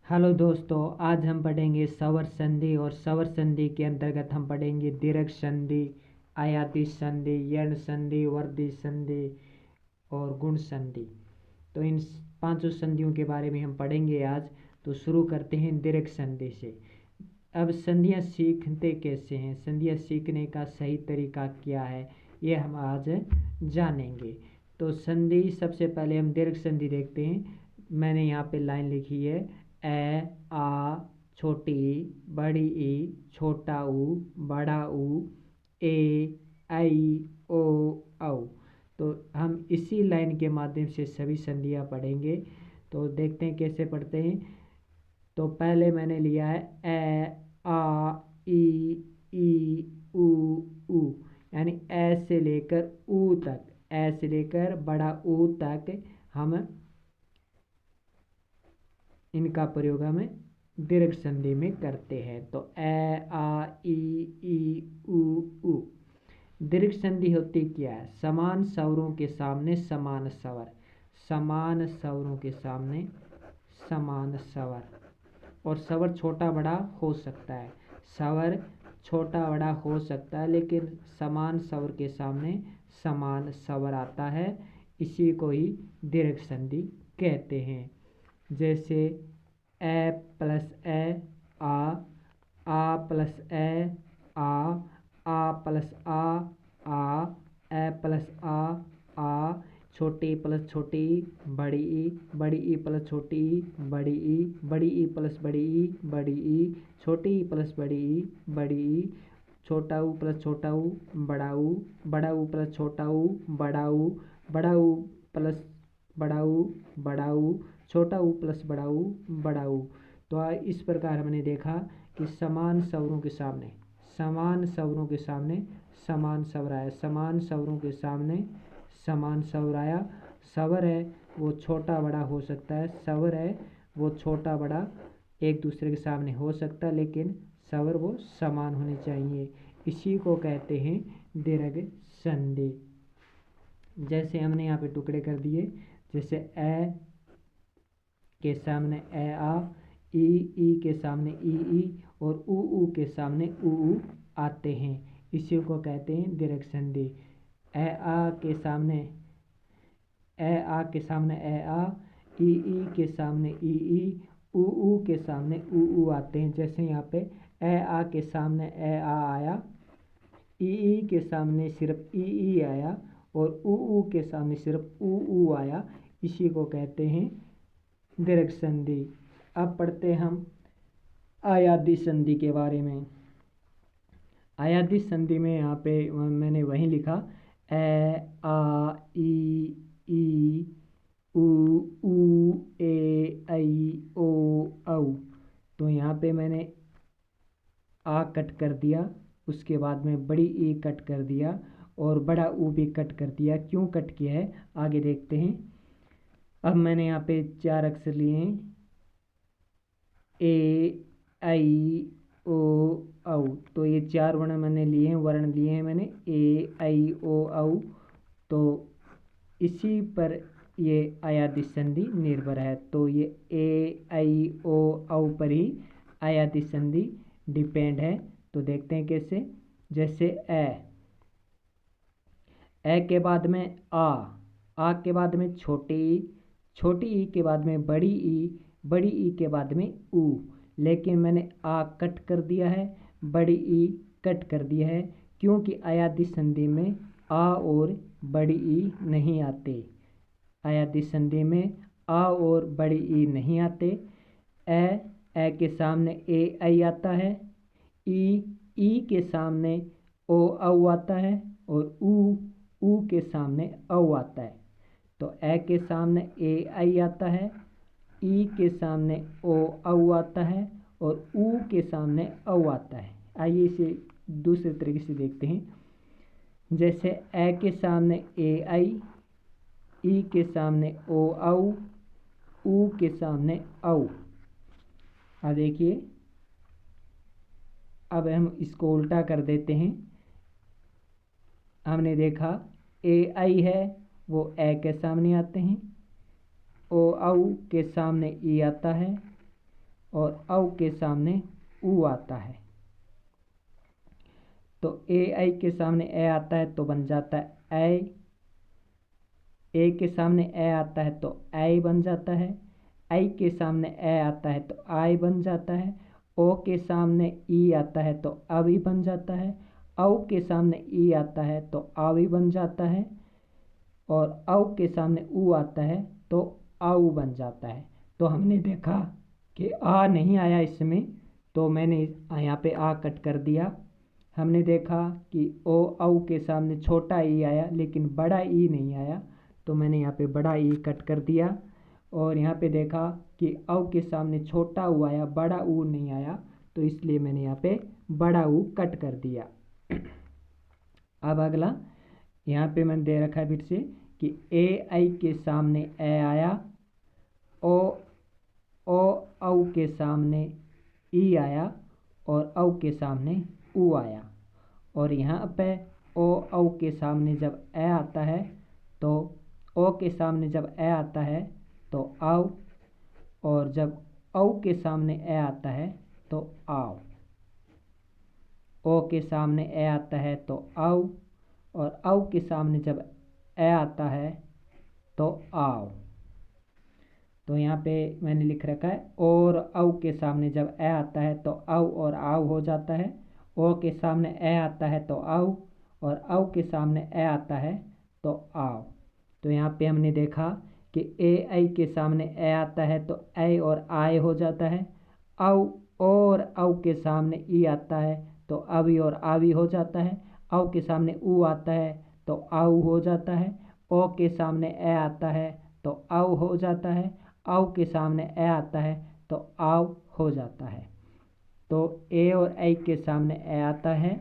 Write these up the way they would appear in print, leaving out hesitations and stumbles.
Hello दोस्तों, आज हम पढ़ेंगे स्वर संधि और स्वर संधि के अंतर्गत हम पढ़ेंगे दीर्घ संधि, आयाति संधि, यण संधि, वर्धी संधि और गुण संधि। तो इन पांचों संधियों के बारे में हम पढ़ेंगे आज। तो शुरू करते हैं दीर्घ संधि से। अब संधियाँ सीखते कैसे हैं, संधियाँ सीखने का सही तरीका क्या है, ये हम आज जानेंगे। तो संधि सबसे पहले हम दीर्घ संधि देखते हैं। मैंने यहाँ पे लाइन लिखी है ए आ छोटी ई बड़ी ई छोटा ऊ बड़ा ऊ ए आई ओ औ। तो हम इसी लाइन के माध्यम से सभी संधियाँ पढ़ेंगे। तो देखते हैं कैसे पढ़ते हैं। तो पहले मैंने लिया है ए आ ई ऊ ऊ, यानी ए से लेकर ऊ तक, ए से लेकर बड़ा ऊ तक हम इनका प्रयोग हम दीर्घ संधि में करते हैं। तो ए आ ई ऊ ऊ। दीर्घ संधि होती क्या है? समान स्वरों के सामने समान स्वर, समान स्वरों के सामने समान स्वर। और स्वर छोटा बड़ा हो सकता है, स्वर छोटा बड़ा हो सकता है, लेकिन समान स्वर के सामने समान स्वर आता है। इसी को ही दीर्घ संधि कहते हैं। जैसे ए प्लस ए आ प्लस ए आ प्लस आ ए प्लस आ छोटी प्लस छोटी बड़ी ई प्लस छोटी बड़ी ई प्लस बड़ी ई छोटी ई प्लस बड़ी ई छोटा ऊ प्लस छोटा ऊ बड़ा ऊ प्लस छोटा ऊ बड़ा ऊ प्लस बड़ा ऊ छोटा ऊ प्लस बड़ा ऊ। तो इस प्रकार हमने देखा कि समान स्वरों के सामने समान स्वरों के सामने समान स्वर आया, समान स्वरों के सामने समान स्वर आया। स्वर है वो छोटा बड़ा हो सकता है, स्वर है वो छोटा बड़ा एक दूसरे के सामने हो सकता है, लेकिन स्वर वो समान होने चाहिए। इसी को कहते हैं दीर्घ संधि। जैसे हमने यहाँ पे टुकड़े कर दिए, जैसे ए के सामने ए आ, ई के सामने ई और ऊ के सामने ऊ आते हैं। इसी को कहते हैं दीर्घ संधि। ए आ के सामने ए आ, ई के सामने ई ऊ के सामने ऊ आते हैं। जैसे यहाँ पे ए आ के सामने ए आ आया, ई के सामने सिर्फ ई आया और ऊ के सामने सिर्फ ऊ आया। इसी को कहते हैं दीर्घ संधि। अब पढ़ते हम आयादी संधि के बारे में। आयादी संधि में यहाँ पे मैंने वहीं लिखा ए आ ई ऊ ए आई ओ औ। तो यहाँ पे मैंने आ कट कर दिया, उसके बाद में बड़ी ई कट कर दिया और बड़ा ऊ भी कट कर दिया। क्यों कट किया है आगे देखते हैं। अब मैंने यहाँ पे 4 अक्षर लिए हैं, ए आई ओ औ। तो ये 4 वर्ण मैंने लिए हैं, वर्ण लिए हैं मैंने ए आई ओ औ। तो इसी पर ये आयादी संधि निर्भर है। तो ये ए आई ओ औ पर ही आयादी संधि डिपेंड है। तो देखते हैं कैसे। जैसे ए के बाद में आ के बाद में छोटी ई के बाद में बड़ी ई के बाद में ऊ। लेकिन मैंने आ कट कर दिया है, बड़ी ई कट कर दिया है, क्योंकि आयादी संधि में आ और बड़ी ई नहीं आते। आयादी संधि में आ और बड़ी ई नहीं आते। ए के सामने ए आई आता है, ई के सामने ओ औ आता है और ऊ के सामने औ आता है। तो ए के सामने ए आई आता है, ई के सामने ओ औ आता है और ऊ के सामने औ आता है। आइए इसे दूसरे तरीके से देखते हैं। जैसे ए के सामने ए आई, ई के सामने ओ औ, ऊ के सामने औ। अब देखिए, अब हम इसको उल्टा कर देते हैं। हमने देखा ए आई है वो ए के सामने आते हैं, ओ औ के सामने ई आता है, और औ के सामने ऊ आता है, तो ए आई के सामने ए आता है तो बन जाता है ए के सामने ए आता है तो आई बन जाता है, आई के सामने ए आता है तो आई बन जाता है, ओ के सामने ई आता है तो अभी बन जाता है, औ के सामने ई आता है तो आवी बन जाता है, और औ के सामने ऊ आता है तो आऊ बन जाता है। तो हमने देखा कि आ नहीं आया इसमें, तो मैंने यहाँ पे आ कट कर दिया। हमने देखा कि ओ औ के सामने छोटा ई आया लेकिन बड़ा ई नहीं आया, तो मैंने यहाँ पे बड़ा ई कट कर दिया। और यहाँ पे देखा कि औ के सामने छोटा ऊ आया, बड़ा ऊ नहीं आया, तो इसलिए मैंने यहाँ पे बड़ा ऊ कट कर दिया। अब अगला यहाँ पे मैंने दे रखा है फिर से कि ए आई के सामने ए आया, ओ औ के सामने ई आया, और औ के सामने ऊ आया। और यहाँ पे ओ औ के सामने जब ए आता है तो ओ के सामने जब ए आता है तो आओ, और जब औ के सामने ए आता है तो आओ, ओ के सामने ए आता है तो आओ, और औ के सामने जब ए आता है तो आओ। तो यहाँ पे मैंने लिख रखा है और औ के सामने जब ए आता है तो औ और आओ हो जाता है, ओ के सामने ए आता है तो आओ, और औ के सामने ए आता है तो आओ। तो यहाँ पे हमने देखा कि ए आई के सामने ए आता है तो ए और आए हो जाता है, औ और औ के सामने ई आता है तो अभी और आवी हो जाता है, औ के सामने ऊ आता है तो आऊ हो जाता है, ओ के सामने ए आता है तो आऊ हो जाता है, औ के सामने ए आता है तो आव हो जाता है। तो ए और आई के सामने ए आता है,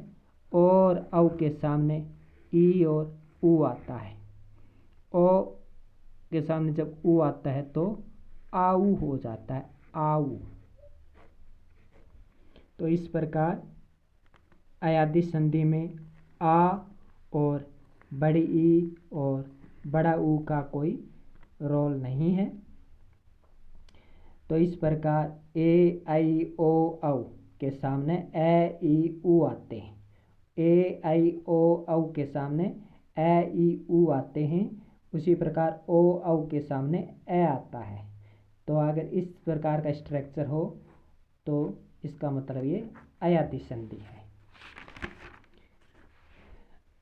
और औ के सामने ई और ऊ आता है, ओ के सामने जब ऊ आता है तो आऊ हो जाता है, आऊ। तो इस प्रकार अयादी संधि में आ और बड़ी ई और बड़ा ऊ का कोई रोल नहीं है। तो इस प्रकार ए आई ओ औ के सामने ए ई ऊ आते हैं, ए आई ओ औ के सामने ए ई ऊ आते हैं, उसी प्रकार ओ औ के सामने ए आता है। तो अगर इस प्रकार का स्ट्रक्चर हो तो इसका मतलब ये अयाती संधि है।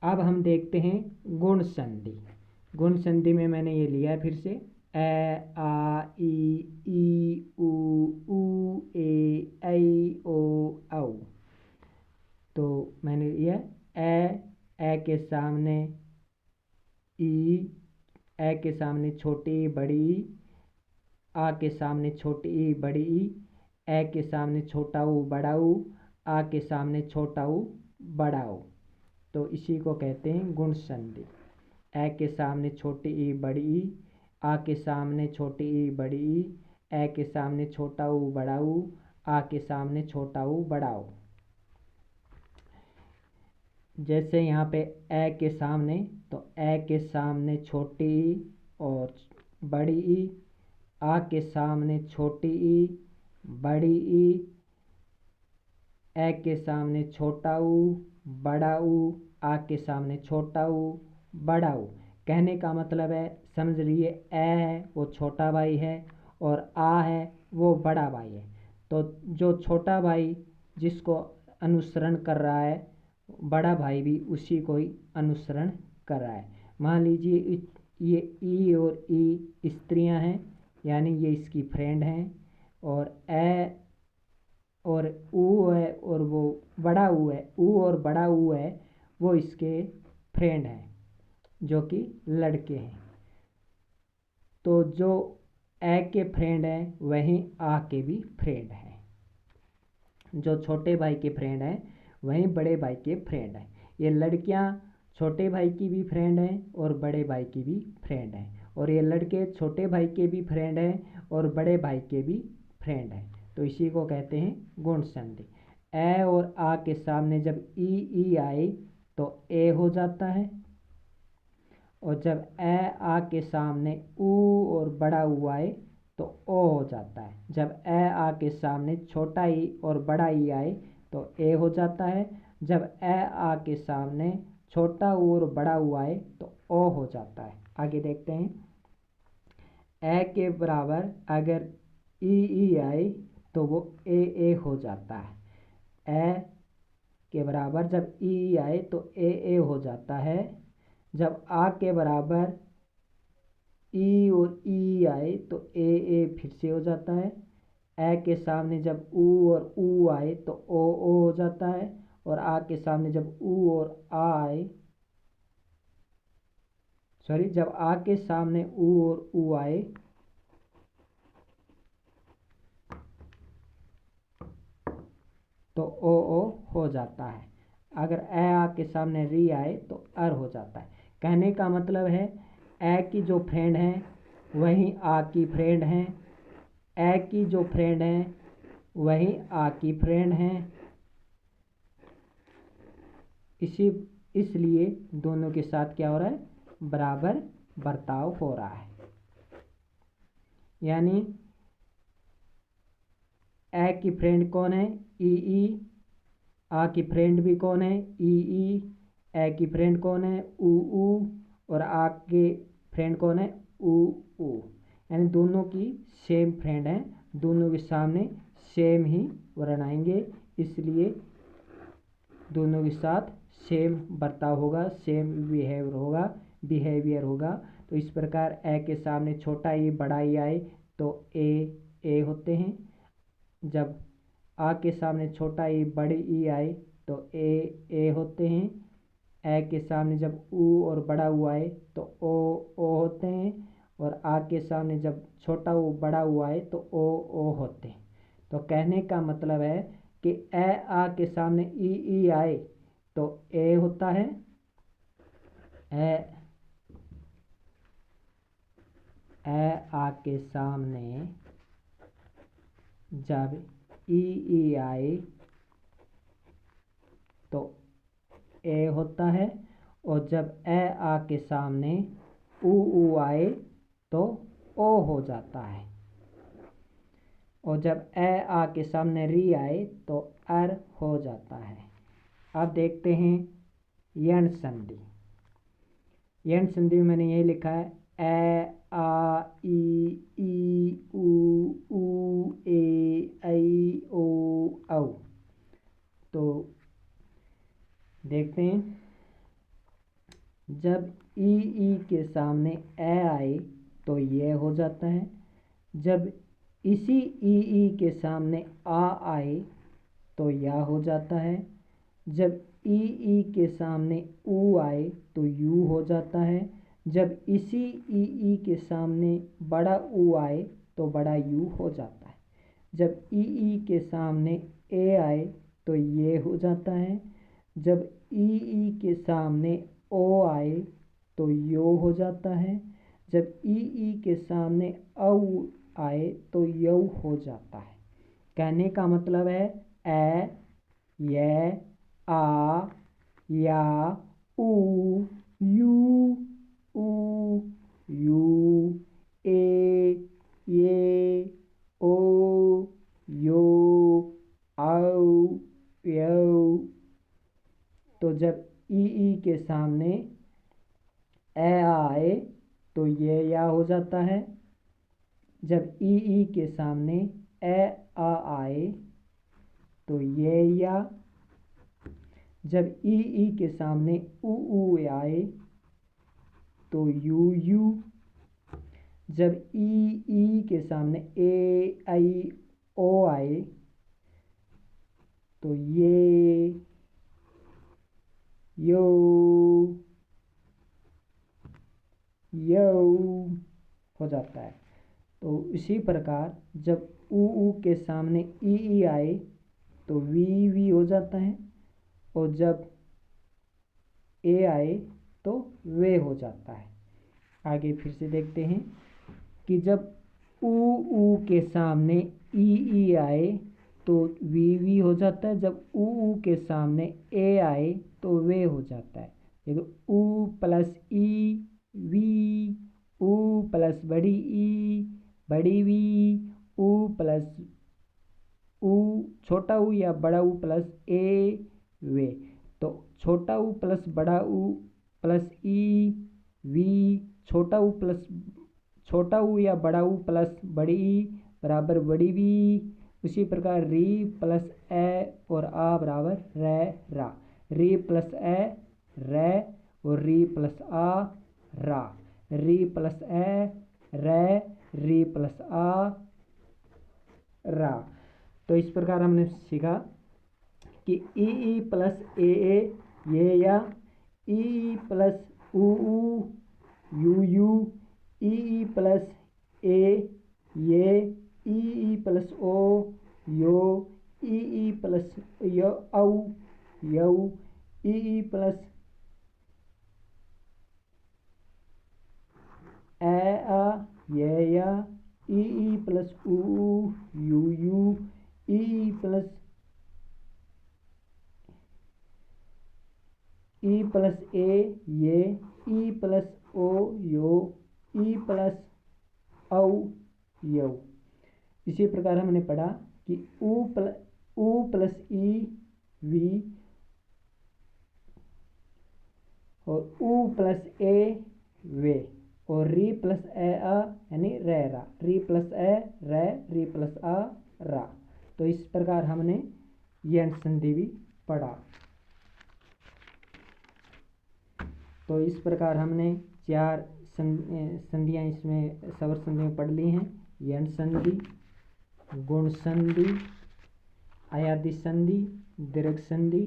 अब हम देखते हैं गुण संधि। गुण संधि में मैंने ये लिया है फिर से ए आ ई ऊ ऊ ए ऐ ओ औ। तो मैंने लिया ए के सामने ई, ए के सामने छोटी बड़ी, आ के सामने छोटी ई बड़ी ई, ए के सामने छोटा ऊ बड़ा ऊ, आ के सामने छोटा ऊ बड़ा ऊ। तो इसी को कहते हैं गुण संधि। ए के सामने छोटी ई बड़ी ई, आ के सामने छोटी ई बड़ी ई, ए के सामने छोटा ऊ बड़ा ऊ, आ के सामने छोटा ऊ बड़ा ऊ। जैसे यहाँ पे ए के सामने, तो ए के सामने छोटी ई और बड़ी ई, आ के सामने छोटी ई बड़ी ई, ए के सामने छोटा ऊ बड़ा ऊ, आ के सामने छोटा ऊ बड़ा ऊ। कहने का मतलब है, समझ लिए ए है वो छोटा भाई है और आ है वो बड़ा भाई है। तो जो छोटा भाई जिसको अनुसरण कर रहा है, बड़ा भाई भी उसी को ही अनुसरण कर रहा है। मान लीजिए ये ई और ई स्त्रियां हैं, यानी ये इसकी फ्रेंड हैं, और ए और ऊ है और वो बड़ा ऊ है, ऊ और बड़ा ऊ है वो इसके फ्रेंड हैं जो कि लड़के हैं। तो जो ए के फ्रेंड हैं वहीं आ के भी फ्रेंड हैं, जो छोटे भाई के फ्रेंड हैं वहीं बड़े भाई के फ्रेंड हैं। ये लड़कियां छोटे भाई की भी फ्रेंड हैं और बड़े भाई की भी फ्रेंड हैं, और ये लड़के छोटे भाई के भी फ्रेंड हैं और बड़े भाई के भी फ्रेंड हैं। तो इसी को कहते हैं गुण संधि। ए और आ के सामने जब ई आए तो ए हो जाता है, और जब ए आ के सामने ऊ और बड़ा ऊ आए तो ओ हो जाता है। जब ए आ के सामने छोटा ई और बड़ा ई आए तो ए हो जाता है। जब ए आ के सामने छोटा ऊ और बड़ा ऊ आए तो ओ हो जाता है। आगे देखते हैं। ए के बराबर अगर ई आए तो वो ए हो जाता है। ए के बराबर जब ई आए तो ए हो जाता है। जब आ के बराबर ई और ई आए तो ए फिर से हो जाता है। ए के सामने जब ऊ और ऊ आए तो ओ हो जाता है। और आ के सामने जब ऊ और आ आए, सॉरी, जब आ के सामने ऊ और ऊ आए तो ओ हो जाता है। अगर ए आ के सामने री आए तो अर हो जाता है। कहने का मतलब है ए की जो फ्रेंड है वही आ की फ्रेंड है, ए की जो फ्रेंड है वही आ की फ्रेंड है। इसलिए दोनों के साथ क्या हो रहा है, बराबर बर्ताव हो रहा है। यानी ए की फ्रेंड कौन है, ई। आ की फ्रेंड भी कौन है, ई। ए की फ्रेंड कौन है, ऊ। और आ के फ्रेंड कौन है, ऊ। यानी दोनों की सेम फ्रेंड है, दोनों के सामने सेम ही वर्ण आएंगे, इसलिए दोनों के साथ सेम बर्ताव होगा, सेम बिहेवियर होगा। तो इस प्रकार ए के सामने छोटा ई बड़ा ई आए तो ए होते हैं। जब आ के सामने छोटा ई बड़ी ई आए तो ए होते हैं। ए के सामने जब ऊ और बड़ा ऊ आए तो ओ होते हैं। और आ के सामने जब छोटा ऊ बड़ा ऊ आए तो ओ होते हैं। तो कहने का मतलब है कि ए आ के सामने ई आए तो ए होता है। ए आ के सामने जब ई आए तो ए होता है। और जब ए आ के सामने ऊ आए तो ओ हो जाता है। और जब ए आ के सामने री आए तो अर हो जाता है। अब देखते हैं यण संधि। यण संधि में मैंने यही लिखा है, ए आ ई ऊ ए ऐ ओ औ। तो देखते हैं, जब ई के सामने ए आए तो ये हो जाता है। जब इसी ई के सामने आ आए तो या हो जाता है। जब ई के सामने ऊ आए तो यू हो जाता है। जब इसी ई के सामने बड़ा ऊ आए तो बड़ा यू हो जाता है। जब ई के सामने ए आए तो ये हो जाता है। जब ई के सामने ओ आए तो यो हो जाता है। जब ई के सामने औ आए तो यौ हो जाता है। कहने का मतलब है ए, ये, आ, या, ऊ, यू, ऊ, यू, ए, ये, ओ, यो, औ, यौ। तो जब ई के सामने ए आए तो ये या हो जाता है। जब ई के सामने ए आ आए तो ये या। जब ई के सामने ऊ आए तो यू। जब ई के सामने ए ऐ ओ आए तो ये, यो, यौ हो जाता है। तो इसी प्रकार जब ऊ के सामने ई आए तो वी हो जाता है। और जब ए आए तो वे हो जाता है। आगे फिर से देखते हैं कि जब ऊ के सामने ई आए तो वी हो जाता है। जब ऊ के सामने ए आए तो वे हो जाता है। देखो ऊ प्लस ई वी, ऊ प्लस बड़ी ई बड़ी वी ऊ प्लस ऊ, छोटा ऊ या बड़ा ऊ प्लस ए वे। तो छोटा ऊ प्लस बड़ा ऊ प्लस ई वी, छोटा ऊ या बड़ा ऊ प्लस बड़ी ई बराबर बड़ी वी। उसी प्रकार री प्लस ए और आ बराबर रे रा, री प्लस ए रे और री प्लस आ रा, री प्लस ए रे, री प्लस आ रा। तो इस प्रकार हमने सीखा कि ई प्लस ए ये या, ई प्लस ऊ यू, ई प्लस ए ये, ई प्लस ओ यो, ई प्लस यो औ यौ, ई प्लस ए आ ये या, ई प्लस ऊ यू, ई प्लस ए ये, ई प्लस ओ यो, ई प्लस औ यौ। इसी प्रकार हमने पढ़ा कि ऊ प्लस ई वी और ऊ प्लस ए वे और री प्लस ए आ यानी रे रा, री प्लस ए रे, री प्लस आ रा। तो इस प्रकार हमने यंड संधि भी पढ़ा। तो इस प्रकार हमने 4 संधियाँ इसमें स्वर संधि में पढ़ ली हैं। यंड संधि, गुण संधि, अयादि संधि, दीर्घ संधि।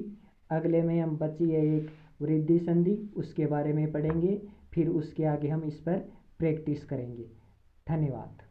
अगले में हम बची है एक वृद्धि संधि, उसके बारे में पढ़ेंगे। फिर उसके आगे हम इस पर प्रैक्टिस करेंगे। धन्यवाद।